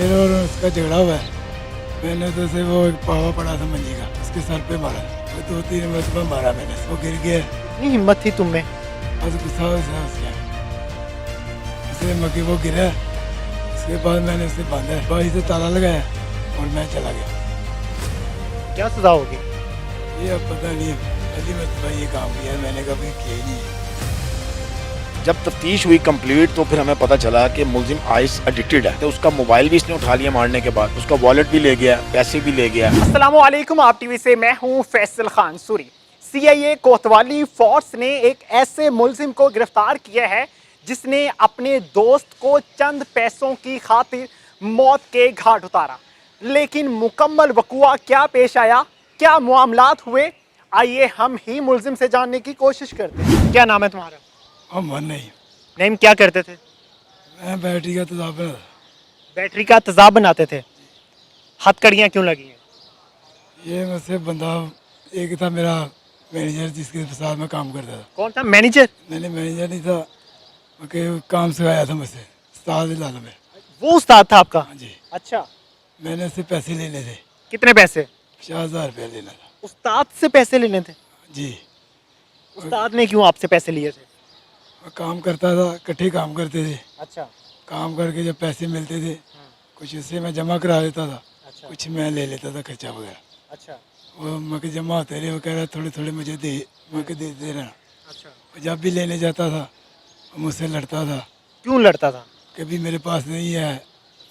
मेरा और उसका झगड़ा हुआ है। मैंने तो उसे वो एक पावा पड़ा था मंजी का, उसके सर पे मारा। वो 2-3 मरतबा मारा मैंने, वो गिर गया। इतनी हिम्मत थी तुम में? बस गुस्सा हुआ उसके, उसे मकी वो गिरा। उसके बाद मैंने उसे बांधा, बाहर से ताला लगाया और मैं चला गया। क्या सजा होगी? ये अब पता नहीं, पहली मरतबा ये काम किया है, मैंने कभी किया ही नहीं। जब तफ्तीश हुई कंप्लीट तो फिर हमें पता चला कि मुलजिम आइस एडिक्टेड है। तो उसका मोबाइल भी इसने उठा लिया मारने के बाद, उसका वॉलेट भी ले गया, पैसे भी ले गया। अस्सलामुअलैकुम, आप टीवी से मैं हूं फैसल खान सूरी। CIA कोतवाली फोर्स ने एक ऐसे मुलजिम को गिरफ्तार किया है जिसने अपने दोस्त को चंद पैसों की खातिर मौत के घाट उतारा। लेकिन मुकम्मल वक़ुआ क्या पेश आया, क्या मामलात हुए, आइए हम ही मुलजिम से जानने की कोशिश करते हैं। क्या नाम है तुम्हारा? हम मन नहीं, नहीं, क्या करते थे? मैं बैटरी का तेजाब बना। बैटरी का तेजाब बनाते थे। हथकड़ियाँ क्यों लगी हैं? ये मुझसे बंदा एक था मेरा मैनेजर, जिसके साथ मैं काम करता था। कौन था मैनेजर? मैंने मैनेजर नहीं था, मुझे काम सिखाया था मुझसे, उस्ताद लाला में। वो उस्ताद था आपका? हाँ जी। अच्छा, मैंने उससे पैसे लेने थे, कितने पैसे? 50,000 रुपया लेना था। उस्ताद से पैसे लेने थे? जी। उस्ताद ने क्यों आपसे पैसे लिए थे? मैं काम करता था, इकट्ठे काम करते थे। अच्छा। काम करके जब पैसे मिलते थे, कुछ उससे मैं जमा करा देता था, अच्छा। कुछ मैं ले लेता था खर्चा वगैरह। अच्छा। वो मके जमा होते रहे, वो कह रहा थोड़े थोड़े मुझे दे, मके देते रहना। अच्छा। जब भी लेने जाता था वो मुझसे लड़ता था। क्यों लड़ता था? कभी मेरे पास नहीं है,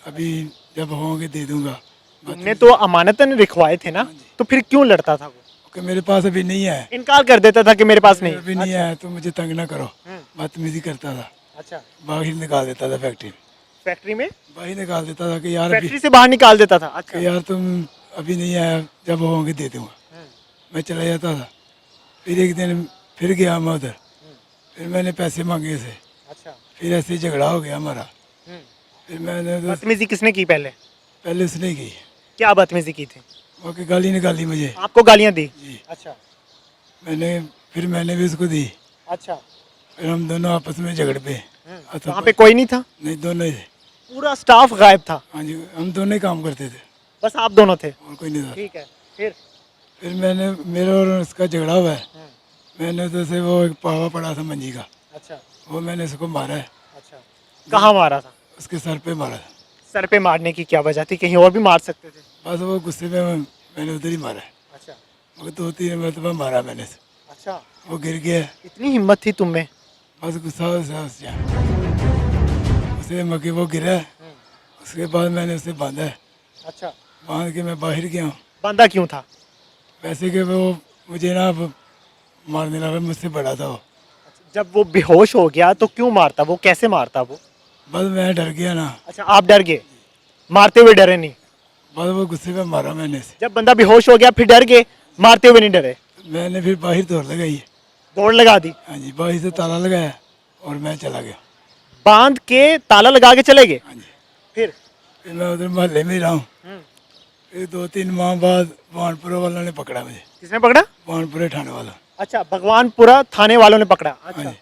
अभी जब होंगे दे दूंगा। तुमने तो अमानतन लिखवाए थे ना, तो फिर क्यों लड़ता था वो? कि मेरे पास अभी नहीं है, इनकार कर देता था कि मेरे पास नहीं। अभी नहीं है तो मुझे तंग ना करो, बदतमीजी करता था। अच्छा। बाहर निकाल देता था फैक्ट्री में, फैक्ट्री में? बाहर निकाल देता था कि यार अभी, फैक्ट्री से बाहर निकाल देता था? अच्छा। कि यार तुम अभी नहीं आया, जब होंगे दे दूंगा। मैं चला जाता था। फिर एक दिन फिर गया मैं उधर, फिर मैंने पैसे मांगे से। अच्छा। फिर ऐसे ही झगड़ा हो गया हमारा। फिर मैंने तो बदतमीजी किसने की पहले? पहले उसने की, क्या बदतमीजी की थी? वो कि गाली निकाली मुझे। आपको गालियां दी? जी। अच्छा। मैंने भी उसको दी। अच्छा। फिर हम दोनों आपस में झगड़ पे। वहाँ पे कोई नहीं था? नहीं, दोनों ही थे। पूरा स्टाफ गायब था? हाँ जी, हम दोनों ही काम करते थे, बस आप दोनों थे? और कोई नहीं था। ठीक है। फिर? मैंने मेरा और उसका झगड़ा हुआ है। मैंने तो उसे वो एक पावा पड़ा था मंजी का, अच्छा। वो मैंने उसको मारा है। अच्छा। कहाँ मारा था? उसके सर पे मारा था। सर पे मारने की क्या वजह थी? कहीं और भी मार सकते थे? बस वो गुस्से में मैंने उधर ही मारा है। अच्छा। वो 2-3 मरतबा मारा मैंने उसे, अच्छा, वो गिर गया। इतनी हिम्मत थी तुम में? बस गुस्सा हुआ उससे, उसे मकी वो गिरा। उसके बाद मैंने उसे बांधा है। अच्छा। बांध के मैं बाहर गया हूँ। बंदा क्यों था? वैसे कि वो मुझे ना अब मारने लगा, मुझसे बड़ा था वो। जब वो बेहोश हो गया तो क्यों मारता? वो कैसे मारता वो? बस मैं डर गया ना, अच्छा, आप डर गए? मारते हुए डरे नहीं? बस वो गुस्से में मारा मैंने उसे। जब बंदा बेहोश हो गया फिर डर गए, मारते हुए नहीं डरे? मैंने फिर बाहर दौड़ लगाई है। दौड़ लगा दी? हाँ जी, बाहर से ताला लगाया और मैं चला गया। बांध के ताला लगा के चले गए? हाँ जी। फिर? फिर मैं उधर मोहल्ले में ही रहा हूँ। फिर 2-3 माह बाद वानपुरा वालों ने पकड़ा मुझे। किसने पकड़ा? वानपुरे थाने वाला। अच्छा, भगवानपुरा थाने वालों ने पकड़ा? हाँ अच्छा। जी।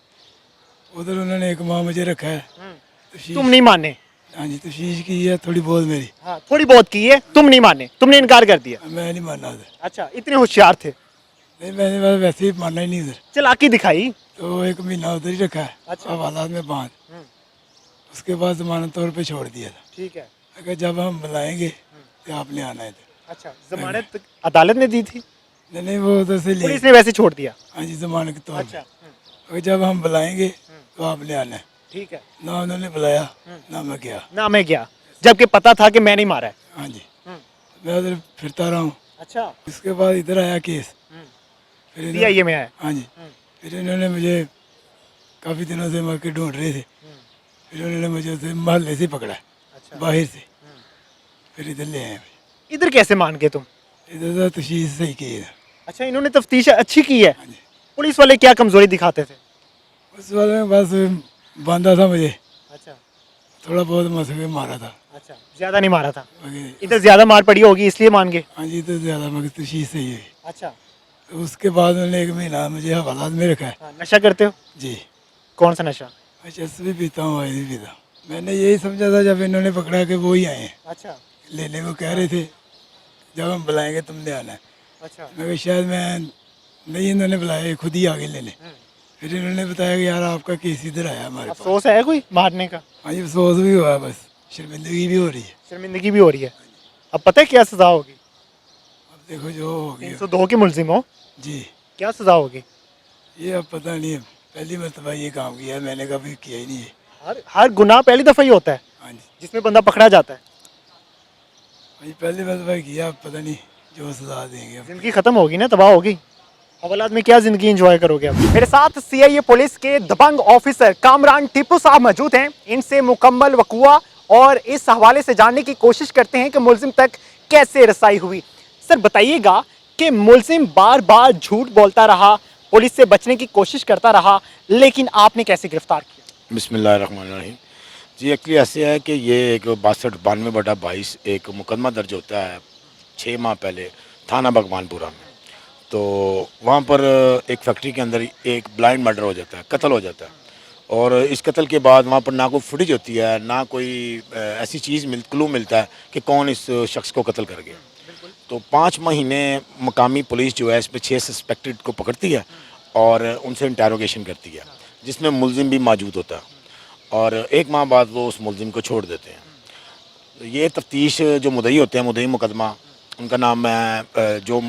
उधर उन्होंने 1 माह मुझे रखा है। तफ्तीश- तुम नहीं माने? हाँ जी, तफ्तीश की है थोड़ी बहुत मेरी। हाँ, थोड़ी बहुत की है, तुम नहीं माने, तुमने इनकार कर दिया? मैं नहीं मानना उधर। अच्छा, इतने होशियार थे? नहीं, मैंने बस वैसे ही मानना ही नहीं उधर। चालाकी दिखाई? तो 1 महीना उधर ही रखा है। अच्छा। हवालात में बांध, उसके बाद जमानत तौर पे छोड़ दिया था। ठीक है। अगर जब हम बुलाएंगे तो आपने आना है इधर। अच्छा, जमानत अदालत ने दी थी? नहीं नहीं, वो उधर से ले। पुलिस ने वैसे छोड़ दिया? हाँ जी, जमानत के तौर अच्छा। पे। अगर जब हम बुलाएंगे तो आपने आना है। ठीक है। ना उन्होंने बुलाया, ना मैं गया। ना मैं गया, जबकि पता था कि मैं नहीं मारा है? हाँ जी। मैं उधर फिरता रहा हूँ। अच्छा। इसके बाद इधर आया केस। फिर CIA में आया? हाँ जी। फिर इन्होंने मुझे काफ़ी दिनों से मौके ढूंढ रहे थे। फिर उन्होंने मुझे उसे मोहल्ले से पकड़ा, अच्छा। बाहर से। फिर इधर ले आए। इधर कैसे मान गए तुम? इधर तो तशीश सही की है। अच्छा, इन्होंने तफ्तीश अच्छी की है? हाँ जी। पुलिस वाले क्या कमजोरी दिखाते थे? उस वाले में बस बांधा था मुझे, अच्छा। थोड़ा बहुत मसले मारा था। अच्छा, ज्यादा नहीं मारा था? बाकी- इधर ज्यादा मार पड़ी होगी इसलिए मान गए? हाँ जी, तो ज़्यादा मगर तशीश सही हुई। अच्छा। तो उसके बाद उन्होंने 1 महीना मुझे हवालात में रखा है। हाँ, नशा करते हो? जी। कौन सा नशा? मैं चरस भी पीता हूँ, वाइद भी पीता हूँ। मैंने यही समझा था जब इन्होंने पकड़ा के वो ही आए हैं अच्छा लेने को कह रहे थे, जब हम बुलाएंगे तुमने आना है। अच्छा मैं कहा शायद मैं नहीं, इन्होंने बुलाया, खुद ही आगे लेने। फिर इन्होंने बताया कि यार आपका केस इधर आया हमारे पास। अफसोस है कोई मारने का? हाँ जी, अफसोस भी हुआ है, बस शर्मिंदगी भी हो रही है। शर्मिंदगी भी हो रही है। अब पता है क्या सजा होगी? अब देखो जो होगी 302 के मुलजिम हो, जी, क्या सजा होगी? ये अब पता नहीं है, पहली मरतबा ये काम किया है, मैंने कभी किया ही नहीं है। हर गुनाह पहली दफा ही होता है हाँ जी, जिसमें बंदा पकड़ा जाता है। हाँ जी, पहली मरतबा किया, अब पता नहीं जो सजा देंगे अब। जिंदगी खत्म होगी ना, तबाह होगी। हवालात में क्या जिंदगी एंजॉय करोगे आप? मेरे साथ सीआईए पुलिस के दबंग ऑफिसर कामरान टीपू साहब मौजूद हैं। इनसे मुकम्मल वकुआ और इस हवाले से जानने की कोशिश करते हैं कि मुलजिम तक कैसे रसाई हुई। सर बताइएगा कि मुलजिम बार बार झूठ बोलता रहा, पुलिस से बचने की कोशिश करता रहा, लेकिन आपने कैसे गिरफ्तार किया? बिस्मिल्लाहिर्रहमानिर्रहीम। जी एक्चुअली ऐसे है कि ये एक 62/92 एक मुकदमा दर्ज होता है 6 माह पहले थाना भगवानपुरा में। तो वहाँ पर एक फैक्ट्री के अंदर एक ब्लाइंड मर्डर हो जाता है, कत्ल हो जाता है। और इस कत्ल के बाद वहाँ पर ना कोई फुटेज होती है, ना कोई ऐसी चीज़ क्लू मिलता है कि कौन इस शख्स को कत्ल कर गया। तो 5 महीने मकामी पुलिस जो है इस पर 6 सस्पेक्टेड को पकड़ती है और उनसे इंटेरोगेशन करती है, जिसमें मुलजिम भी मौजूद होता है। और 1 माह बाद वो उस मुलजिम को छोड़ देते हैं। ये तफ्तीश जो मुदई होते हैं, मुदई मुकदमा, उनका नाम है, जो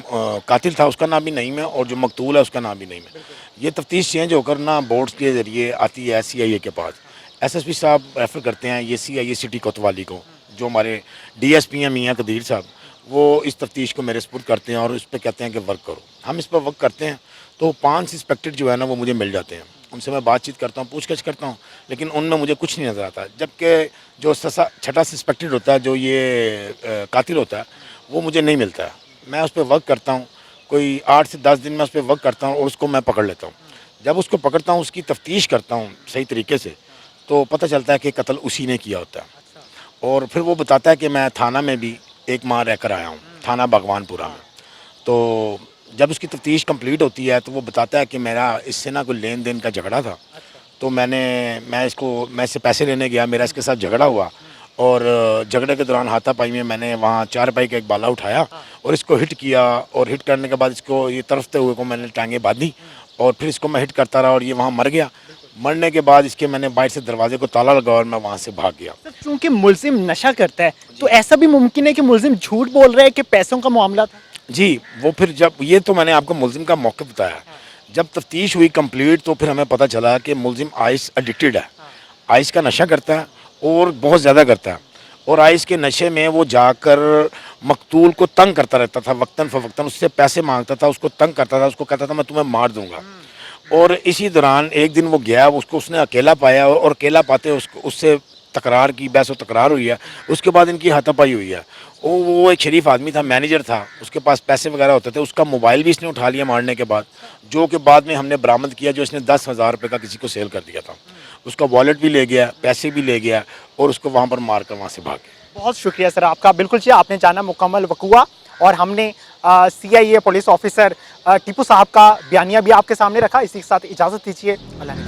कातिल था उसका नाम भी नईम है और जो मकतूल है उसका नाम भी नईम है। ये तफ्तीश चेंज होकर ना बोर्ड्स के ज़रिए आती है सीआईए के पास। एसएसपी साहब रेफ़र करते हैं ये सीआईए सिटी कोतवाली को, जो हमारे डीएसपी हैं मियां कदीर साहब, वो इस तफ्तीश को मेरे सुपुर्द करते हैं और इस पर कहते हैं कि वर्क करो। हम इस पर वर्क करते हैं तो 5 सस्पेक्टेड जो है ना वो मुझे मिल जाते हैं। उनसे मैं बातचीत करता हूँ, पूछताछ करता हूँ, लेकिन उनमें मुझे कुछ नहीं नज़र आता। जबकि जो छठा सस्पेक्टेड होता है, जो ये कातिल होता है, वो मुझे नहीं मिलता है। मैं उस पर वर्क करता हूँ, कोई 8 से 10 दिन में उस पर वर्क करता हूँ और उसको मैं पकड़ लेता हूँ। जब उसको पकड़ता हूँ, उसकी तफ्तीश करता हूँ सही तरीके से, तो पता चलता है कि कत्ल उसी ने किया होता है। और फिर वो बताता है कि मैं थाना में भी 1 माह रहकर आया हूँ, थाना भगवानपुरा में। तो जब उसकी तफ्तीश कंप्लीट होती है तो वो बताता है कि मेरा इससे ना कोई लेन देन का झगड़ा था। तो मैं इससे पैसे लेने गया, मेरा इसके साथ झगड़ा हुआ और झगड़े के दौरान हाथापाई में मैंने वहाँ 4 पाई का एक बाला उठाया और इसको हिट किया। और हिट करने के बाद इसको ये तरफते हुए को मैंने टांगें बांधी और फिर इसको मैं हिट करता रहा और ये वहाँ मर गया। मरने के बाद इसके मैंने बाहर से दरवाजे को ताला लगा और मैं वहाँ से भाग गया। सर चूंकि मुलजिम नशा करता है तो ऐसा भी मुमकिन है कि मुलजिम झूठ बोल रहा है कि पैसों का मामला था? जी, वो फिर जब ये तो मैंने आपको मुलजिम का मौक़िफ़ बताया। जब तफ्तीश हुई कंप्लीट तो फिर हमें पता चला कि मुलजिम आइस एडिक्टेड है, आइस का नशा करता है और बहुत ज़्यादा करता है। और आइस के नशे में वो जाकर मकतूल को तंग करता रहता था, वक्तन फ़वक्तन उससे पैसे मांगता था, उसको तंग करता था, उसको कहता था मैं तुम्हें मार दूंगा। और इसी दौरान एक दिन वो गया, उसने अकेला पाया और अकेला पाते उससे तकरार की, बहस व तकरार हुई है। उसके बाद इनकी हाथापाई हुई है। वो एक शरीफ आदमी था, मैनेजर था, उसके पास पैसे वगैरह होते थे। उसका मोबाइल भी इसने उठा लिया मारने के बाद, जो कि बाद में हमने बरामद किया, जो इसने 10,000 रुपये का किसी को सेल कर दिया था। उसका वॉलेट भी ले गया, पैसे भी ले गया और उसको वहाँ पर मार कर वहाँ से भाग गया। बहुत शुक्रिया सर आपका। बिल्कुल जी, आपने जाना मुकम्मल वकुआ और हमने सीआईए पुलिस ऑफिसर टीपू साहब का बयानिया भी आपके सामने रखा। इसी के साथ इजाज़त दीजिए। अल्लाह।